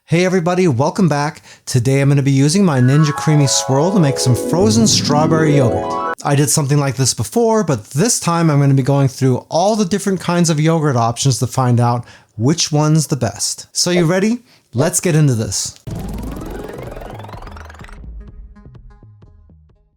Hey everybody, welcome back. Today I'm going to be using my Ninja Creami Swirl to make some frozen strawberry yogurt. I did something like this before, but this time I'm going to be going through all the different kinds of yogurt options to find out which one's the best. So you ready? Let's get into this.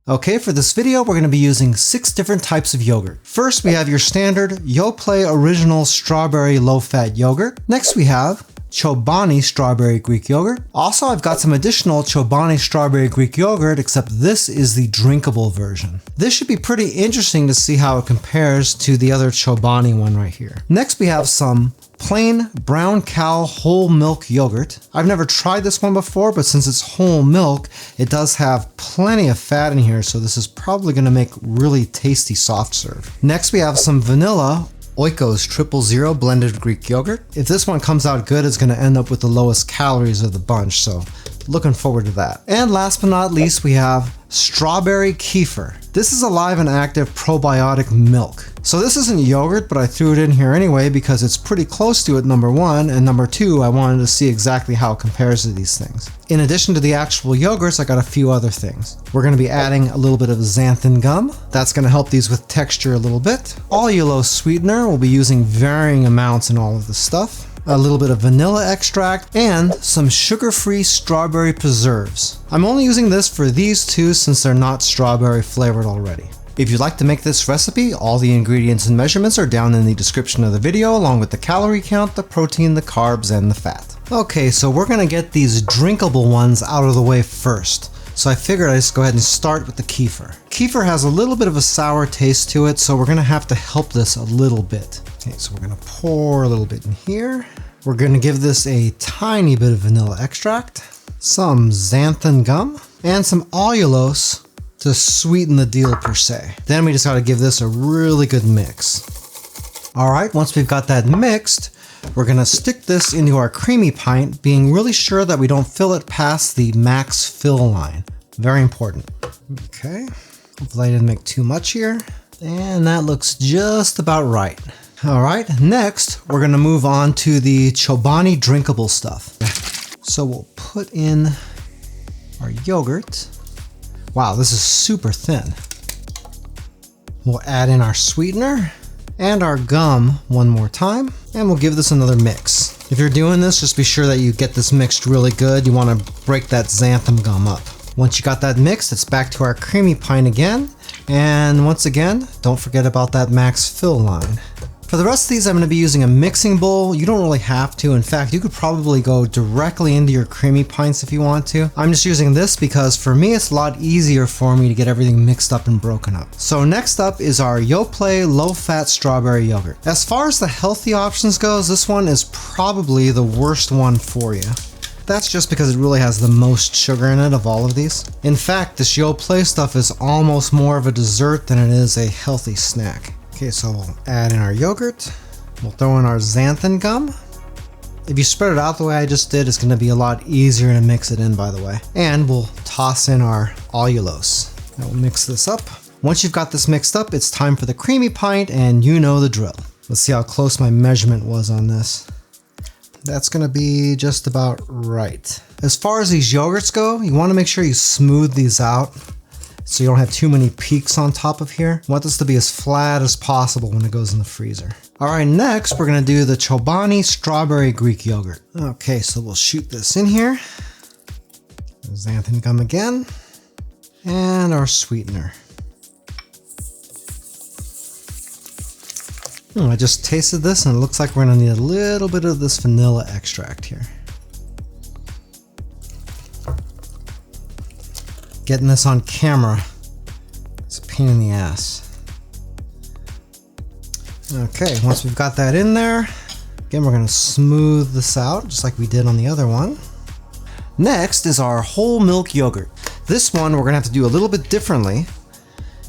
Okay, for this video, we're going to be using 6 different types of yogurt. First, we have your standard Yoplait Original Strawberry Low-Fat Yogurt. Next, we have Chobani Strawberry Greek Yogurt. Also, I've got some additional Chobani Strawberry Greek Yogurt, except this is the drinkable version. This should be pretty interesting to see how it compares to the other Chobani one right here. Next, we have some plain brown cow whole milk yogurt. I've never tried this one before, but since it's whole milk, it does have plenty of fat in here, so this is probably going to make really tasty soft serve. Next, we have some vanilla Oikos 000 blended Greek yogurt. If this one comes out good, it's going to end up with the lowest calories of the bunch, so looking forward to that. And last but not least, we have strawberry kefir. This is a live and active probiotic milk. So this isn't yogurt, but I threw it in here anyway because it's pretty close to it, number one, and number two, I wanted to see exactly how it compares to these things. In addition to the actual yogurts, I got a few other things. We're going to be adding a little bit of xanthan gum. That's going to help these with texture a little bit. Allulose sweetener, we'll be using varying amounts in all of this stuff. A little bit of vanilla extract, and some sugar-free strawberry preserves. I'm only using this for these two since they're not strawberry flavored already. If you'd like to make this recipe, all the ingredients and measurements are down in the description of the video, along with the calorie count, the protein, the carbs, and the fat. Okay, so we're gonna get these drinkable ones out of the way first. So I figured I'd just go ahead and start with the kefir. Kefir has a little bit of a sour taste to it, so we're gonna have to help this a little bit. Okay, so we're gonna pour a little bit in here. We're gonna give this a tiny bit of vanilla extract, some xanthan gum, and some allulose to sweeten the deal per se. Then we just gotta give this a really good mix. All right, once we've got that mixed, we're gonna stick this into our creamy pint, being really sure that we don't fill it past the max fill line. Very important. Okay, hopefully I didn't make too much here. And that looks just about right. All right, next we're gonna move on to the Chobani drinkable stuff. So we'll put in our yogurt. Wow, this is super thin. We'll add in our sweetener and our gum one more time, and we'll give this another mix. If you're doing this, just be sure that you get this mixed really good. You want to break that xanthan gum up. Once you got that mixed, it's back to our creamy pint again. And once again, don't forget about that max fill line. For the rest of these, I'm going to be using a mixing bowl. You don't really have to. In fact, you could probably go directly into your creamy pints if you want to. I'm just using this because for me, it's a lot easier for me to get everything mixed up and broken up. So next up is our Yoplait low-fat strawberry yogurt. As far as the healthy options goes, this one is probably the worst one for you. That's just because it really has the most sugar in it of all of these. In fact, this Yoplait stuff is almost more of a dessert than it is a healthy snack. Okay, so we'll add in our yogurt. We'll throw in our xanthan gum. If you spread it out the way I just did, it's gonna be a lot easier to mix it in, by the way. And we'll toss in our allulose. Now we'll mix this up. Once you've got this mixed up, it's time for the creamy pint, and you know the drill. Let's see how close my measurement was on this. That's gonna be just about right. As far as these yogurts go, you wanna make sure you smooth these out so you don't have too many peaks on top of here. You want this to be as flat as possible when it goes in the freezer. All right, next we're gonna do the Chobani Strawberry Greek Yogurt. Okay, so we'll shoot this in here. Xanthan gum again, and our sweetener. I just tasted this and it looks like we're gonna need a little bit of this vanilla extract here. Getting this on camera, it's a pain in the ass. Okay, once we've got that in there, again, we're gonna smooth this out just like we did on the other one. Next is our whole milk yogurt. This one we're gonna have to do a little bit differently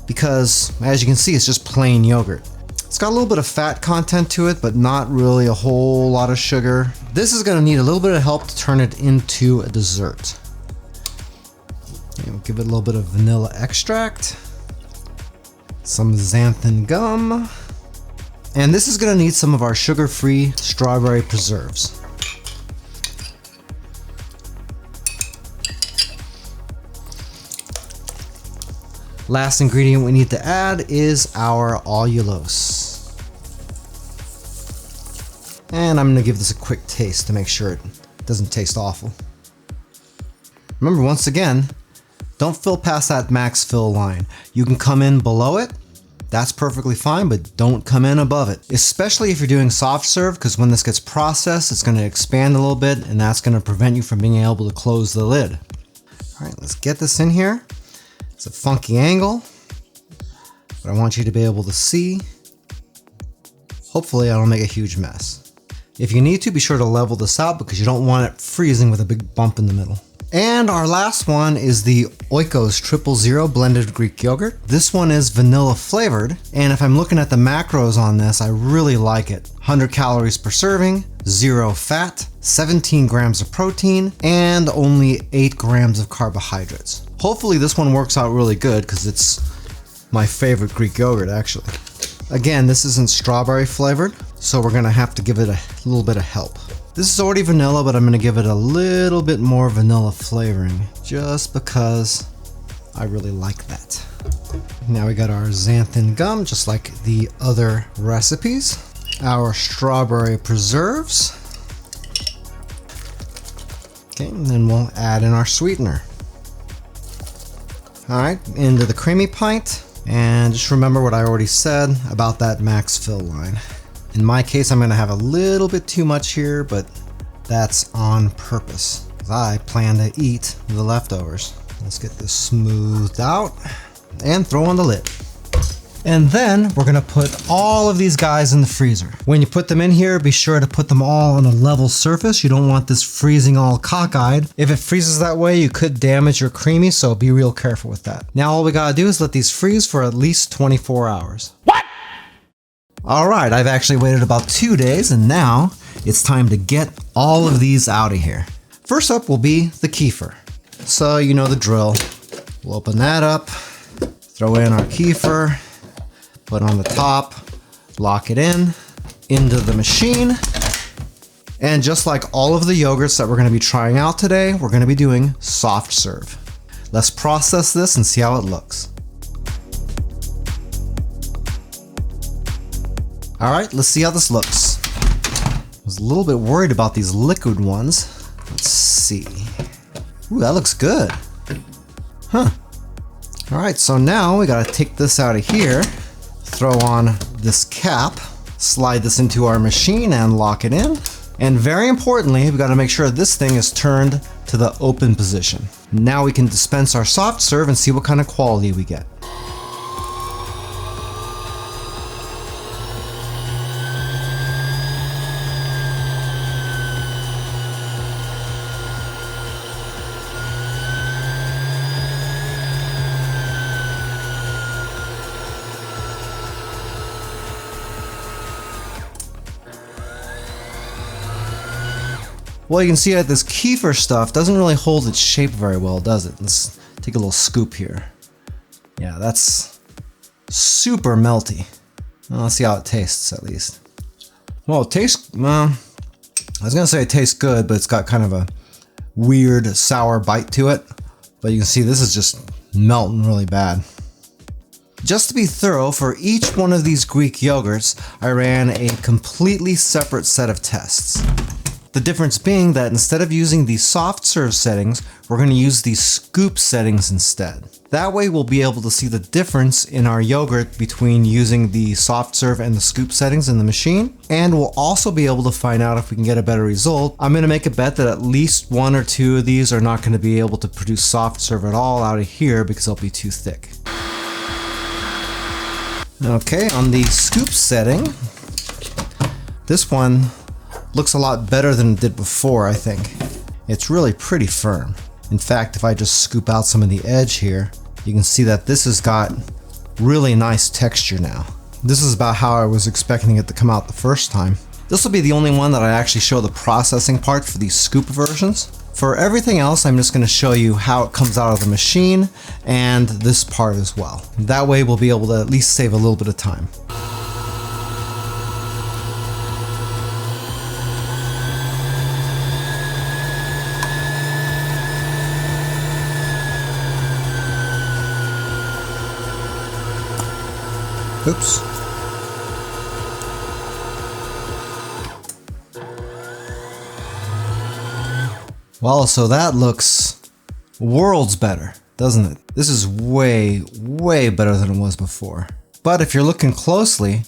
because, as you can see, it's just plain yogurt. It's got a little bit of fat content to it, but not really a whole lot of sugar. This is gonna need a little bit of help to turn it into a dessert. We'll give it a little bit of vanilla extract, some xanthan gum, and this is going to need some of our sugar-free strawberry preserves. Last ingredient we need to add is our allulose. And I'm gonna give this a quick taste to make sure it doesn't taste awful. Remember, once again, don't fill past that max fill line. You can come in below it, that's perfectly fine, but don't come in above it. Especially if you're doing soft serve, because when this gets processed, it's gonna expand a little bit, and that's gonna prevent you from being able to close the lid. All right, let's get this in here. It's a funky angle, but I want you to be able to see. Hopefully I don't make a huge mess. If you need to, be sure to level this out because you don't want it freezing with a big bump in the middle. And our last one is the Oikos 000 blended Greek yogurt. This one is vanilla flavored, and if I'm looking at the macros on this, I really like it. 100 calories per serving, 0 fat, 17 grams of protein, and only 8 grams of carbohydrates. Hopefully this one works out really good because it's my favorite Greek yogurt actually. Again, this isn't strawberry flavored, so we're gonna have to give it a little bit of help. This is already vanilla, but I'm gonna give it a little bit more vanilla flavoring just because I really like that. Now we got our xanthan gum, just like the other recipes. Our strawberry preserves. Okay, and then we'll add in our sweetener. All right, into the creamy pint. And just remember what I already said about that max fill line. In my case, I'm gonna have a little bit too much here, but that's on purpose. I plan to eat the leftovers. Let's get this smoothed out and throw on the lid. And then we're gonna put all of these guys in the freezer. When you put them in here, be sure to put them all on a level surface. You don't want this freezing all cockeyed. If it freezes that way, you could damage your creamy, so be real careful with that. Now all we gotta do is let these freeze for at least 24 hours. What? All right, I've actually waited about 2 days, and now it's time to get all of these out of here. First up will be the kefir. So you know the drill. We'll open that up, throw in our kefir, put on the top, lock it in, into the machine. And just like all of the yogurts that we're gonna be trying out today, we're gonna be doing soft serve. Let's process this and see how it looks. All right, let's see how this looks. I was a little bit worried about these liquid ones. Let's see. Ooh, that looks good. Huh. All right, so now we gotta take this out of here, throw on this cap, slide this into our machine and lock it in. And very importantly, we gotta make sure this thing is turned to the open position. Now we can dispense our soft serve and see what kind of quality we get. Well, you can see that this kefir stuff doesn't really hold its shape very well, does it? Let's take a little scoop here. Yeah, that's super melty. Well, let's see how it tastes at least. Well, it tastes, well, I was gonna say it tastes good, but it's got kind of a weird sour bite to it. But you can see this is just melting really bad. Just to be thorough, for each one of these Greek yogurts, I ran a completely separate set of tests. The difference being that instead of using the soft serve settings, we're going to use the scoop settings instead. That way we'll be able to see the difference in our yogurt between using the soft serve and the scoop settings in the machine, and we'll also be able to find out if we can get a better result. I'm going to make a bet that at least 1 or 2 of these are not going to be able to produce soft serve at all out of here because they'll be too thick. Okay, on the scoop setting, this one looks a lot better than it did before, I think. It's really pretty firm. In fact, if I just scoop out some of the edge here, you can see that this has got really nice texture now. This is about how I was expecting it to come out the first time. This will be the only one that I actually show the processing part for these scoop versions. For everything else, I'm just going to show you how it comes out of the machine and this part as well. That way we'll be able to at least save a little bit of time. Oops. Well, so that looks worlds better, doesn't it? This is way, way better than it was before. But if you're looking closely,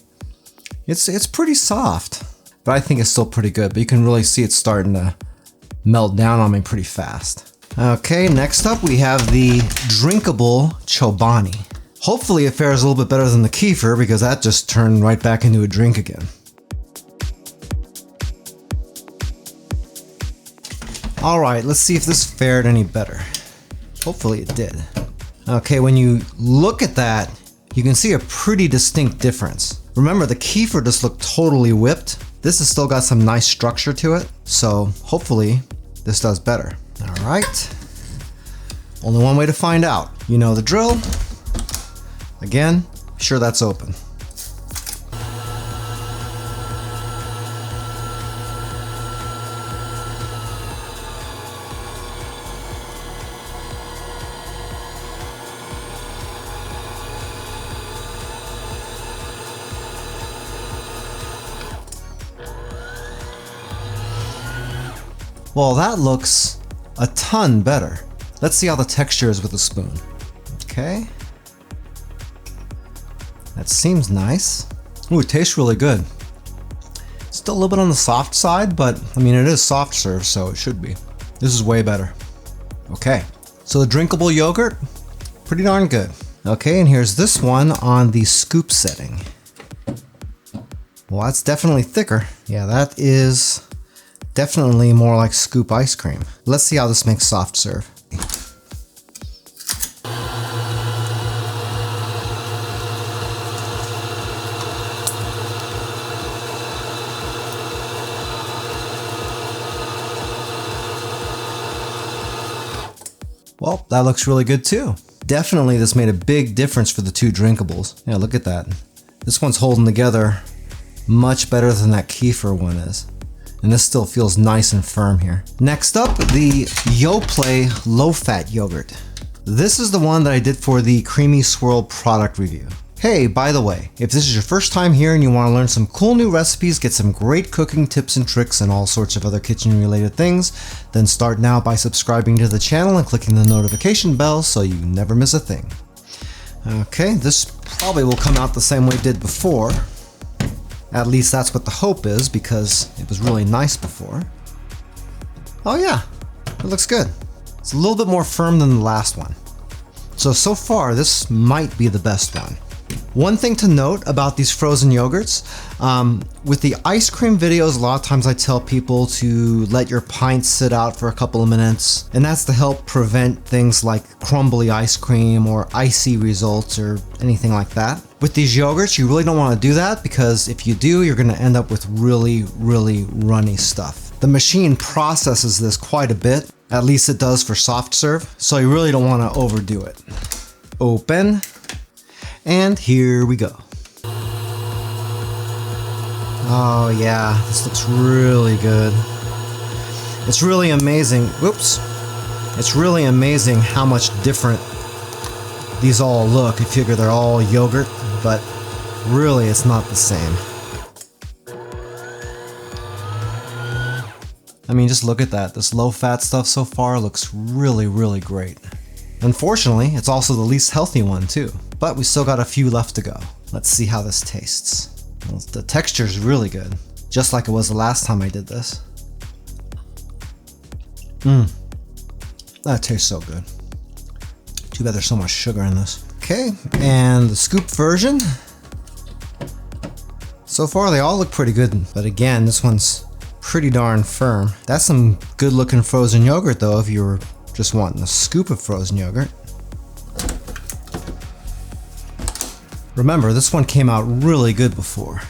it's pretty soft. But I think it's still pretty good, but you can really see it's starting to melt down on me pretty fast. Okay, next up we have the Drinkable Chobani. Hopefully it fares a little bit better than the Kefir, because that just turned right back into a drink again. Alright, let's see if this fared any better. Hopefully it did. Okay, when you look at that, you can see a pretty distinct difference. Remember, the Kefir just looked totally whipped. This has still got some nice structure to it, so hopefully this does better. Alright. Only one way to find out. You know the drill. Again, be sure that's open. Well, that looks a ton better. Let's see how the texture is with a spoon. Okay. That seems nice. Ooh, it tastes really good. Still a little bit on the soft side, but I mean, it is soft serve, so it should be. This is way better. Okay, so the drinkable yogurt, pretty darn good. Okay, and here's this one on the scoop setting. Well, that's definitely thicker. Yeah, that is definitely more like scoop ice cream. Let's see how this makes soft serve. Well, that looks really good too. Definitely this made a big difference for the two drinkables. Yeah, look at that. This one's holding together much better than that Kefir one is. And this still feels nice and firm here. Next up, the Yoplait low-fat yogurt. This is the one that I did for the Creami Swirl product review. Hey, by the way, if this is your first time here and you want to learn some cool new recipes, get some great cooking tips and tricks and all sorts of other kitchen related things, then start now by subscribing to the channel and clicking the notification bell so you never miss a thing. Okay, this probably will come out the same way it did before. At least that's what the hope is, because it was really nice before. Oh yeah, it looks good. It's a little bit more firm than the last one. So far, this might be the best one. One thing to note about these frozen yogurts, with the ice cream videos, a lot of times I tell people to let your pints sit out for a couple of minutes, and that's to help prevent things like crumbly ice cream or icy results or anything like that. With these yogurts, you really don't want to do that, because if you do, you're going to end up with really, really runny stuff. The machine processes this quite a bit, at least it does for soft serve, so you really don't want to overdo it. Open. And here we go. Oh yeah, this looks really good. It's really amazing. Whoops. It's really amazing how much different these all look. You figure they're all yogurt, but really it's not the same. I mean, just look at that. This low-fat stuff so far looks really, really great. Unfortunately, it's also the least healthy one too. But we still got a few left to go. Let's see how this tastes. Well, the texture is really good, just like it was the last time I did this. That tastes so good. Too bad there's so much sugar in this. Okay, and the scoop version. So far they all look pretty good, but again, this one's pretty darn firm. That's some good looking frozen yogurt though, if you were just wanting a scoop of frozen yogurt. Remember, this one came out really good before.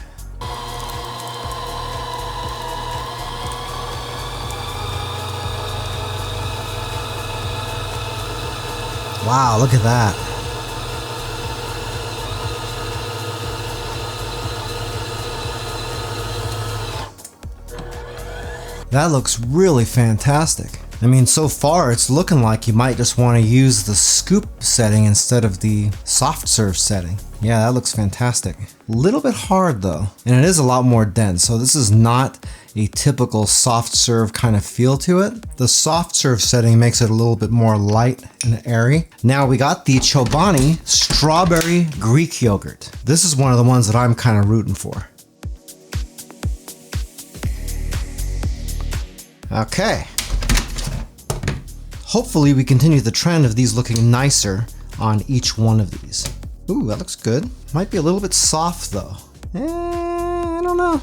Wow, look at that. That looks really fantastic. I mean, so far it's looking like you might just want to use the scoop setting instead of the soft serve setting. Yeah, that looks fantastic. A little bit hard though, and it is a lot more dense. So this is not a typical soft serve kind of feel to it. The soft serve setting makes it a little bit more light and airy. Now we got the Chobani strawberry Greek yogurt. This is one of the ones that I'm kind of rooting for. Okay. Hopefully we continue the trend of these looking nicer on each one of these. Ooh, that looks good. Might be a little bit soft though. I don't know.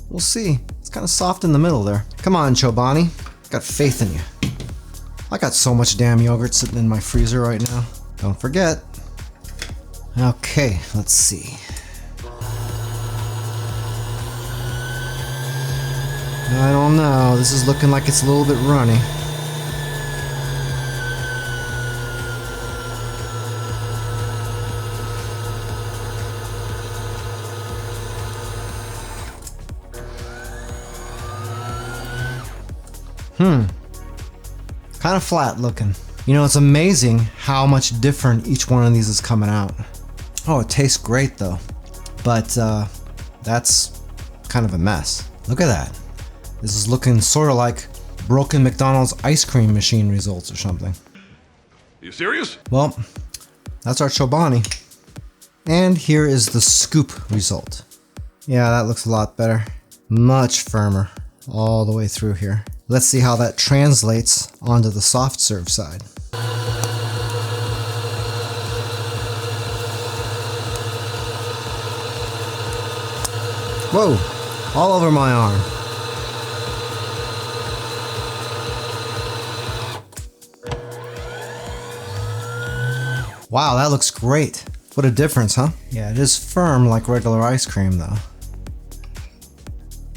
We'll see. It's kind of soft in the middle there. Come on, Chobani. Got faith in you. I got so much damn yogurt sitting in my freezer right now. Don't forget. Okay, let's see. I don't know. This is looking like it's a little bit runny. Kind of flat looking. You know, it's amazing how much different each one of these is coming out. Oh, it tastes great though. But that's kind of a mess. Look at that. This is looking sort of like broken McDonald's ice cream machine results or something. You serious? Well, that's our Chobani. And here is the scoop result. Yeah, that looks a lot better. Much firmer all the way through here. Let's see how that translates onto the soft serve side. Whoa, all over my arm. Wow, that looks great. What a difference, huh? Yeah, it is firm like regular ice cream though.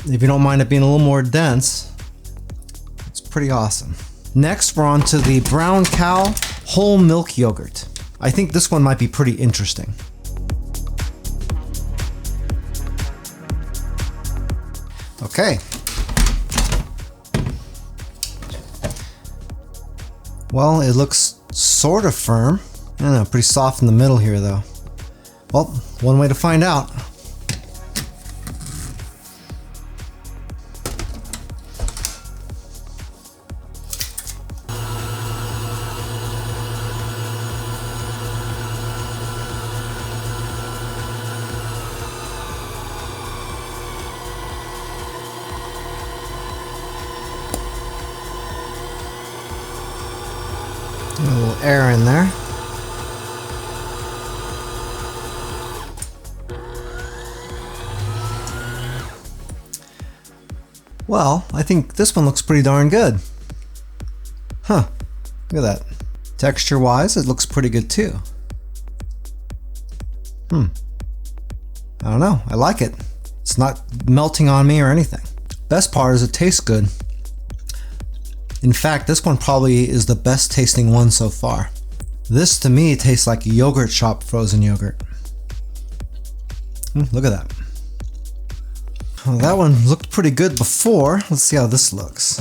If you don't mind it being a little more dense, it's pretty awesome. Next, we're on to the Brown Cow whole milk yogurt. I think this one might be pretty interesting. Okay. Well, it looks sort of firm. I don't know, pretty soft in the middle here though. Well, one way to find out. A little air in there. Well, I think this one looks pretty darn good. Huh, look at that. Texture-wise, it looks pretty good too. I don't know, I like it. It's not melting on me or anything. Best part is it tastes good. In fact, this one probably is the best tasting one so far. This to me tastes like yogurt shop frozen yogurt. Look at that. Well, that one looked pretty good before. Let's see how this looks.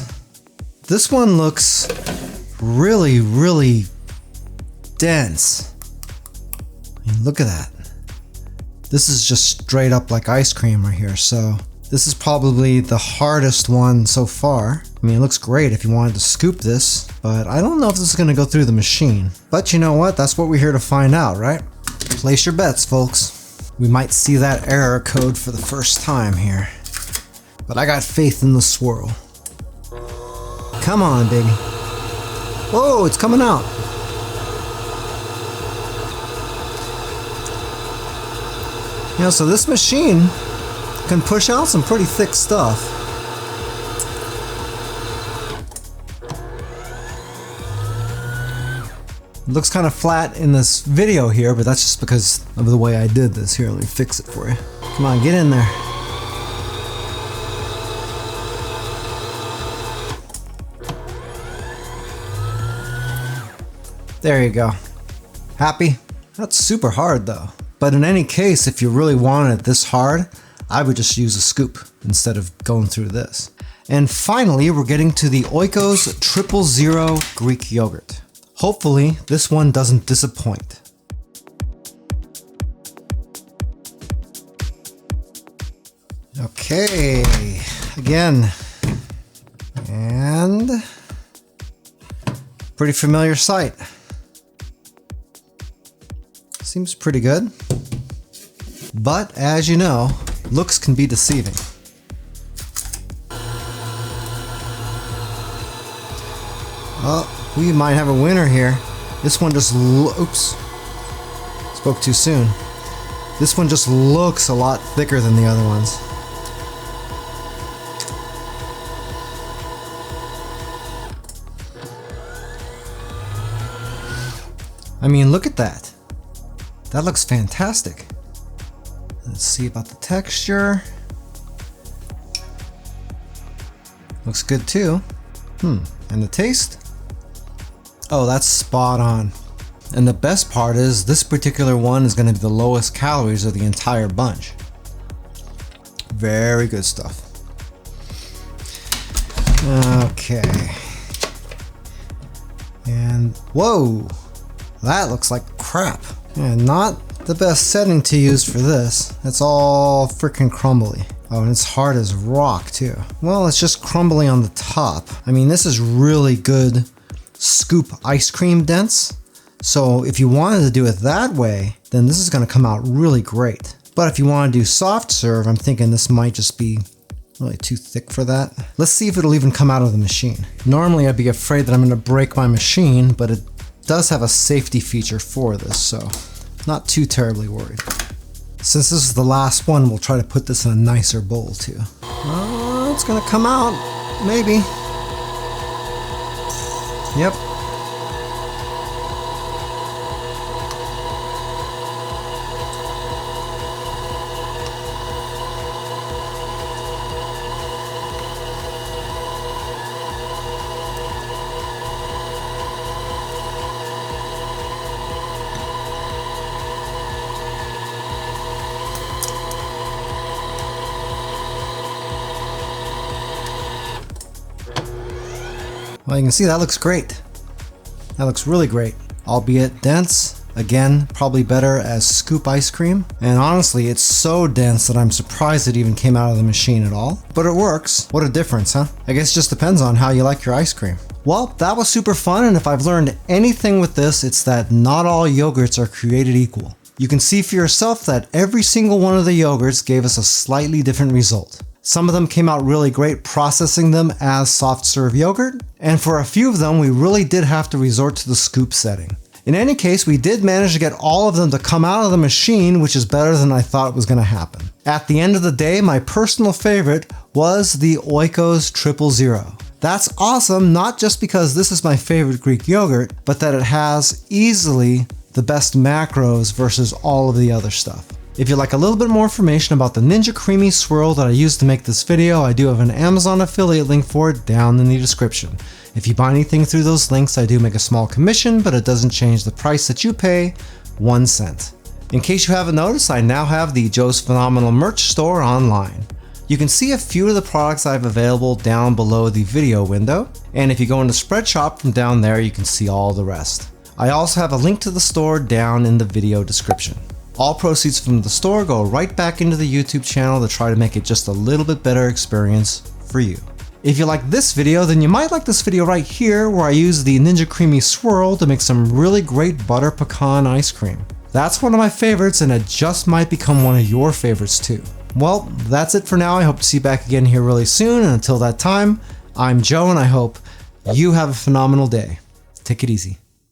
This one looks really, really dense. I mean, look at that. This is just straight up like ice cream right here. So this is probably the hardest one so far. I mean, it looks great if you wanted to scoop this, but I don't know if this is gonna go through the machine. But you know what? That's what we're here to find out, right? Place your bets, folks. We might see that error code for the first time here. But I got faith in the swirl. Come on, baby. Whoa, it's coming out. You know, so this machine can push out some pretty thick stuff. It looks kind of flat in this video here, but that's just because of the way I did this. Here, let me fix it for you. Come on, get in there. There you go. Happy? That's super hard though. But in any case, if you really wanted it this hard, I would just use a scoop instead of going through this. And finally, we're getting to the Oikos 000 Greek yogurt. Hopefully, this one doesn't disappoint. Okay, again, and pretty familiar sight. Seems pretty good, but as you know, looks can be deceiving. Oh, we might have a winner here. This one just oops, spoke too soon. This one just looks a lot thicker than the other ones. I mean, look at that. That looks fantastic. Let's see about the texture. Looks good too. And the taste? Oh, that's spot on. And the best part is this particular one is going to be the lowest calories of the entire bunch. Very good stuff. Okay. And whoa, that looks like crap. Yeah, not the best setting to use for this. It's all freaking crumbly. Oh, and it's hard as rock too. Well, it's just crumbly on the top. I mean, this is really good scoop ice cream dense. So if you wanted to do it that way, then this is going to come out really great. But if you want to do soft serve, I'm thinking this might just be really too thick for that. Let's see if it'll even come out of the machine. Normally I'd be afraid that I'm going to break my machine, but it does have a safety feature for this, so not too terribly worried. Since this is the last one, we'll try to put this in a nicer bowl too. Oh, it's going to come out, maybe. Yep. Well, you can see that looks great. That looks really great, albeit dense. Again, probably better as scoop ice cream. And honestly, it's so dense that I'm surprised it even came out of the machine at all. But it works. What a difference, huh? I guess it just depends on how you like your ice cream. Well, that was super fun, and if I've learned anything with this, it's that not all yogurts are created equal. You can see for yourself that every single one of the yogurts gave us a slightly different result. Some of them came out really great processing them as soft serve yogurt, and for a few of them we really did have to resort to the scoop setting. In any case, we did manage to get all of them to come out of the machine, which is better than I thought was going to happen. At the end of the day, my personal favorite was the Oikos 000. That's awesome, not just because this is my favorite Greek yogurt, but that it has easily the best macros versus all of the other stuff. If you'd like a little bit more information about the Ninja Creami Swirl that I used to make this video, I do have an Amazon affiliate link for it down in the description. If you buy anything through those links, I do make a small commission, but it doesn't change the price that you pay 1 cent. In case you haven't noticed, I now have the Joe's Phenomenal merch store online. You can see a few of the products I have available down below the video window, and if you go into Spreadshop from down there, you can see all the rest. I also have a link to the store down in the video description. All proceeds from the store go right back into the YouTube channel to try to make it just a little bit better experience for you. If you like this video, then you might like this video right here where I use the Ninja Creami Swirl to make some really great butter pecan ice cream. That's one of my favorites, and it just might become one of your favorites too. Well, that's it for now. I hope to see you back again here really soon, and until that time, I'm Joe, and I hope you have a phenomenal day. Take it easy.